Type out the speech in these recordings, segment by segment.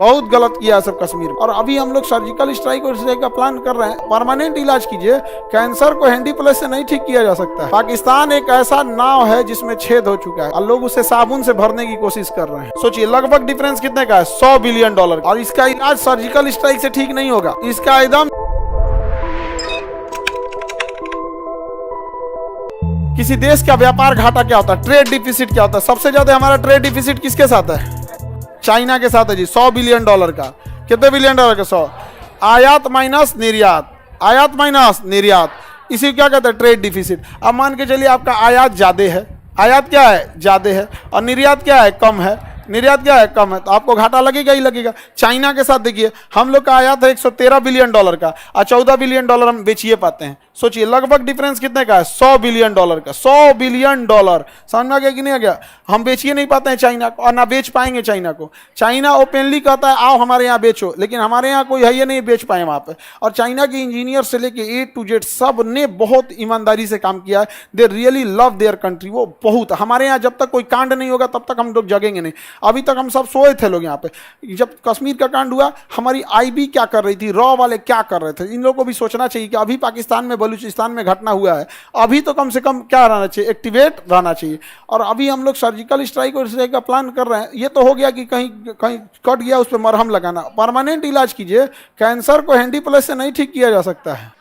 बहुत गलत किया है सब कश्मीर में। और अभी हम लोग सर्जिकल स्ट्राइक और स्ट्राइक का प्लान कर रहे हैं। परमानेंट इलाज कीजिए। कैंसर को हैंडी प्लस से नहीं ठीक किया जा सकता है। पाकिस्तान एक ऐसा नाव है जिसमें छेद हो चुका है और लोग उसे साबुन से भरने की कोशिश कर रहे हैं। सोचिए लगभग डिफरेंस कितने का है, $100 बिलियन। और इसका इलाज सर्जिकल स्ट्राइक से ठीक नहीं होगा। इसका एकदम किसी देश का व्यापार घाटा क्या होता है, ट्रेड डिफिसिट क्या होता है। सबसे ज्यादा हमारा ट्रेड डिफिसिट किसके साथ है, चाइना के साथ है जी। $100 बिलियन का। कितने बिलियन डॉलर का? 100। आयात माइनस निर्यात, आयात माइनस निर्यात, इसी क्या कहते हैं, ट्रेड डिफिसिट। अब मान के चलिए आपका आयात ज्यादा है, आयात क्या है, ज्यादा है, और निर्यात क्या है, कम है। निर्यात क्या है, कम है, तो आपको घाटा लगेगा ही लगेगा। चाइना के साथ देखिए हम लोग का आयात है $113 बिलियन का और $14 बिलियन हम बेचिए पाते हैं। सोचिए लगभग डिफरेंस कितने का है, $100 बिलियन का। $100 बिलियन समझ में आ गया कि नहीं आ गया। हम बेचिए नहीं पाते हैं चाइना को और ना बेच पाएंगे चाइना को। चाइना ओपनली कहता है आओ हमारे यहाँ बेचो, लेकिन हमारे यहाँ कोई है ये नहीं बेच पाए वहाँ पे। और चाइना के इंजीनियर से लेके A to Z सब ने बहुत ईमानदारी से काम किया है। They really love their country. वो बहुत, हमारे यहाँ जब तक कोई कांड नहीं होगा तब तक हम लोग जगेंगे नहीं। अभी तक हम सब सोए थे लोग यहाँ पे। जब कश्मीर का कांड हुआ हमारी IB क्या कर रही थी, रॉ वाले क्या कर रहे थे। इन लोगों को भी सोचना चाहिए कि अभी पाकिस्तान में बलूचिस्तान में घटना हुआ है, अभी तो कम से कम क्या रहना चाहिए, एक्टिवेट रहना चाहिए। और अभी हम लोग सर्जिकल स्ट्राइक और स्ट्राइक का प्लान कर रहे हैं। ये तो हो गया कि कहीं कहीं कट गया उस पर मरहम लगाना। परमानेंट इलाज कीजिए। कैंसर को हैंडी प्लस से नहीं ठीक किया जा सकता है।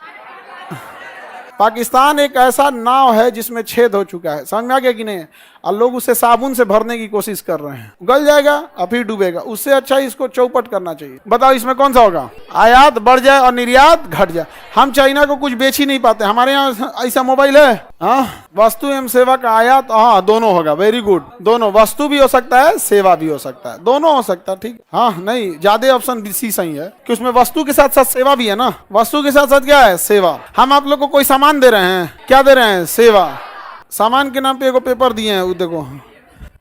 पाकिस्तान एक ऐसा नाव है जिसमें छेद हो चुका है, समझ में आ गया कि नहीं। और लोग उसे साबुन से भरने की कोशिश कर रहे हैं। गल जाएगा और फिर डूबेगा। उससे अच्छा इसको चौपट करना चाहिए। बताओ इसमें कौन सा होगा, आयात बढ़ जाए और निर्यात घट जाए। हम चाइना को कुछ बेच ही नहीं पाते। हमारे यहाँ ऐसा मोबाइल है, हाँ, वस्तु एवं सेवा का आयात, हाँ, दोनों होगा। वेरी गुड, दोनों, वस्तु भी हो सकता है, सेवा भी हो सकता है, दोनों हो सकता है। ठीक, हाँ, नहीं, ज्यादा ऑप्शन सी सही है कि उसमें वस्तु के साथ साथ सेवा भी है ना। वस्तु के साथ साथ क्या है, सेवा। हम आप लोग को कोई सामान दे रहे हैं, क्या दे रहे हैं, सेवा। सामान के नाम पे एगो पेपर दिए हैं, वो देखो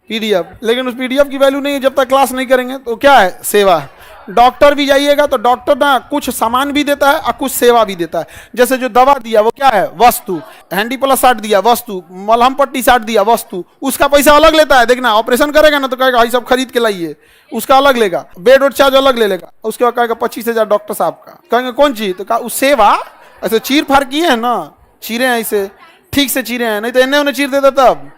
PDF, लेकिन उस PDF की वैल्यू नहीं है जब तक क्लास नहीं करेंगे। तो क्या है, सेवा। डॉक्टर भी जाइएगा तो डॉक्टर ना कुछ सामान भी देता है और कुछ सेवा भी देता है। जैसे जो दवा दिया वो क्या है, वस्तु। हैंडी प्लस 60 दिया, वस्तु। मलहम पट्टी 60 दिया, वस्तु। उसका पैसा अलग लेता है। देखना ऑपरेशन करेगा ना तो कहेगा भाई सब खरीद के लाइए, उसका अलग लेगा। बेड वेड चार्ज अलग ले लेगा। उसके बाद कहेगा 25,000 डॉक्टर साहब का। कहेंगे कौन चीज, तो कहा सेवा। ऐसे चीर फाड़ किए है ना, चीरे हैं ऐसे, ठीक से चीरे हैं, नहीं तो इन्हें उन्हें चीर देता तब।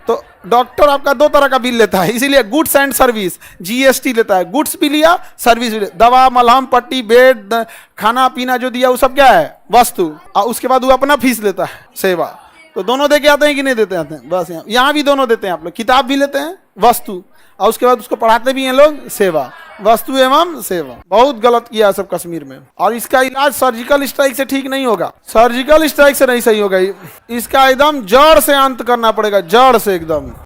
तो डॉक्टर आपका 2 तरह का बिल लेता है, इसीलिए गुड्स एंड सर्विस, GST लेता है। गुड्स भी लिया, सर्विस भी लिया। दवा, मलहम पट्टी, बेड, खाना पीना जो दिया वो सब क्या है, वस्तु। और उसके बाद वो अपना फीस लेता है, सेवा। तो दोनों दे के आते हैं कि नहीं देते आते हैं, बस यहाँ भी दोनों देते हैं। आप लोग किताब भी लेते हैं, वस्तु, और उसके बाद उसको पढ़ाते भी हैं लोग, सेवा। वस्तु एवं सेवा। बहुत गलत किया है सब कश्मीर में। और इसका इलाज सर्जिकल स्ट्राइक से ठीक नहीं होगा। सर्जिकल स्ट्राइक से नहीं सही होगा। इसका एकदम जड़ से अंत करना पड़ेगा, जड़ से एकदम।